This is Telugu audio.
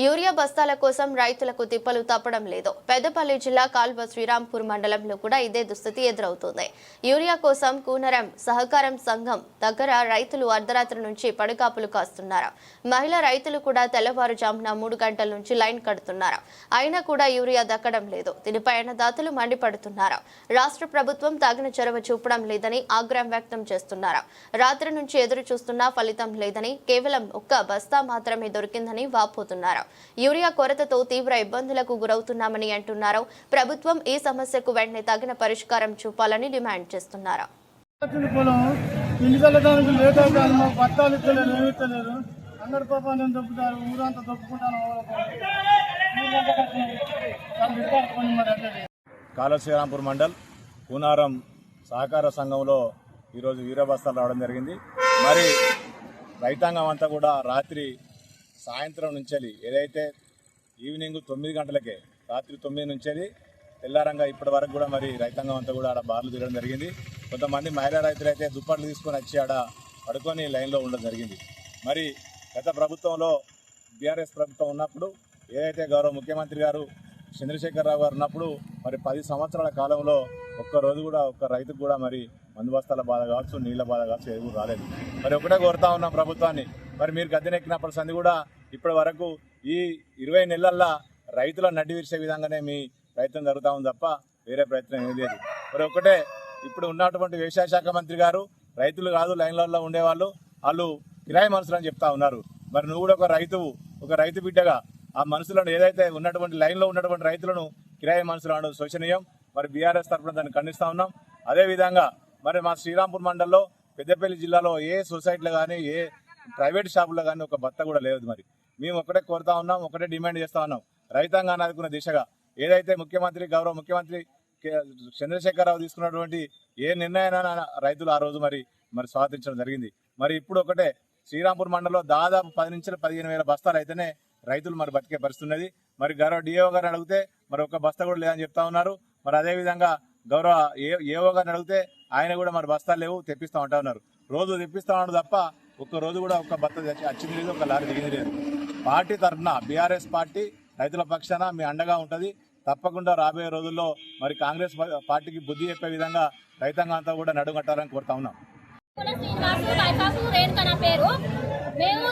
యూరియా బస్తాల కోసం రైతులకు తిప్పలు తప్పడం లేదు. పెద్దపల్లి జిల్లా కాల్వ శ్రీరాంపూర్ మండలంలో కూడా ఇదే దుస్థితి ఎదురవుతోంది. యూరియా కోసం కూనరం సహకారం సంఘం దగ్గర రైతులు అర్ధరాత్రి నుంచి పడికాపులు కాస్తున్నారు. మహిళా రైతులు కూడా తెల్లవారుజామున 3 గంటల నుంచి లైన్ కడుతున్నారు. అయినా కూడా యూరియా దక్కడం లేదు. దీనిపై అన్నదాతలు మండిపడుతున్నారు. రాష్ట్ర ప్రభుత్వం తగిన చొరవ చూపడం లేదని ఆగ్రహం వ్యక్తం చేస్తున్నారు. రాత్రి నుంచి ఎదురు చూస్తున్నా ఫలితం లేదని, కేవలం ఒక్క బస్తా మాత్రమే దొరికిందని వాపోతున్నారు. యూరియా కొరతతో తీవ్ర ఇబ్బందులకు గురవుతున్నామని అంటున్నారు. ప్రభుత్వం ఈ సమస్యకు వెంటనే తగిన పరిష్కారం చూపాలని డిమాండ్ చేస్తున్నారు. కాల్వ శ్రీరాంపూర్ మండల్ కూనారం సహకార సంఘంలో ఈరోజు యూరియా బస్తాలు రావడం జరిగింది. మరి రైతాంగం అంతా కూడా రాత్రి సాయంత్రం నుంచి ఏదైతే ఈవినింగ్ 9 గంటలకే రాత్రి 9 నుంచి తెల్లారంగా ఇప్పటి వరకు కూడా మరి రైతాంగం అంతా కూడా ఆడ బార్లు తిరగడం జరిగింది. కొంతమంది మహిళా రైతులు అయితే దుప్పట్లు తీసుకొని వచ్చి ఆడ పడుకొని లైన్లో ఉండడం జరిగింది. మరి గత ప్రభుత్వంలో బీఆర్ఎస్ ప్రభుత్వం ఉన్నప్పుడు ఏదైతే గౌరవ ముఖ్యమంత్రి గారు చంద్రశేఖరరావు గారు ఉన్నప్పుడు మరి 10 సంవత్సరాల కాలంలో ఒక్కరోజు కూడా ఒక్క రైతుకు కూడా మరి మందు బస్తాల బాధ కావచ్చు, నీళ్ళ బాధ కావచ్చు ఏది రాలేదు. మరి ఒకటే కోరుతా ఉన్నాం ప్రభుత్వాన్ని, మరి మీరు గద్దెనెక్కినప్పటి సంది కూడా ఇప్పటి వరకు ఈ 20 నెలల్లో రైతుల నడ్డి విరిసే విధంగానే మీ ప్రయత్నం జరుగుతూ ఉంది తప్ప వేరే ప్రయత్నం ఏమీ లేదు. మరి ఒకటే ఇప్పుడు ఉన్నటువంటి వ్యవసాయ శాఖ మంత్రి గారు రైతులు కాదు లైన్లలో ఉండేవాళ్ళు, వాళ్ళు కిరాయి మనుషులు అని చెప్తా ఉన్నారు. మరి నువ్వు కూడా ఒక రైతు బిడ్డగా ఆ మనుషులను ఏదైతే ఉన్నటువంటి లైన్లో ఉన్నటువంటి రైతులను కిరాయి మనుషులు అనడం శోచనీయం. మరి బీఆర్ఎస్ తరఫున దాన్ని ఖండిస్తూ ఉన్నాం. అదేవిధంగా మరి మా శ్రీరాంపూర్ మండలంలో పెద్దపల్లి జిల్లాలో ఏ సొసైటీలో కానీ ఏ ప్రైవేట్ షాపులో కానీ ఒక బత్త కూడా లేదు. మరి మేము ఒకటే కోరుతా ఉన్నాం, ఒకటే డిమాండ్ చేస్తూ ఉన్నాం, రైతాంగాన్ని ఆదుకునే దిశగా ఏదైతే గౌరవ ముఖ్యమంత్రి చంద్రశేఖరరావు తీసుకున్నటువంటి ఏ నిర్ణయాన్ని రైతులు ఆ రోజు మరి స్వాగతించడం జరిగింది. మరి ఇప్పుడు ఒకటే శ్రీరాంపూర్ మండలంలో దాదాపు 10 నుంచి 15,000 బస్తాలు అయితేనే రైతులు మరి బతికే పరిస్థితున్నది. మరి గౌరవ డిఓ గారిని అడిగితే మరి ఒక బస్తా కూడా లేదని చెప్తా ఉన్నారు. మరి అదేవిధంగా గౌరవ ఏఓ గారిని అడిగితే ఆయన కూడా మరి బస్తాలు లేవు తెప్పిస్తా ఉంటా ఉన్నారు. రోజు తెప్పిస్తా ఉన్నారు తప్ప ఒక్క రోజు కూడా ఒక్క బస్తా వచ్చింది లేదు, ఒక లారీ దిగింది లేదు. పార్టీ తరఫున బీఆర్ఎస్ పార్టీ రైతుల పక్షాన మీ అండగా ఉంటుంది. తప్పకుండా రాబోయే రోజుల్లో మరి కాంగ్రెస్ పార్టీకి బుద్ధి చెప్పే విధంగా రైతాంగం అంతా కూడా నడుగట్టాలని కోరుతా ఉన్నాం. మేము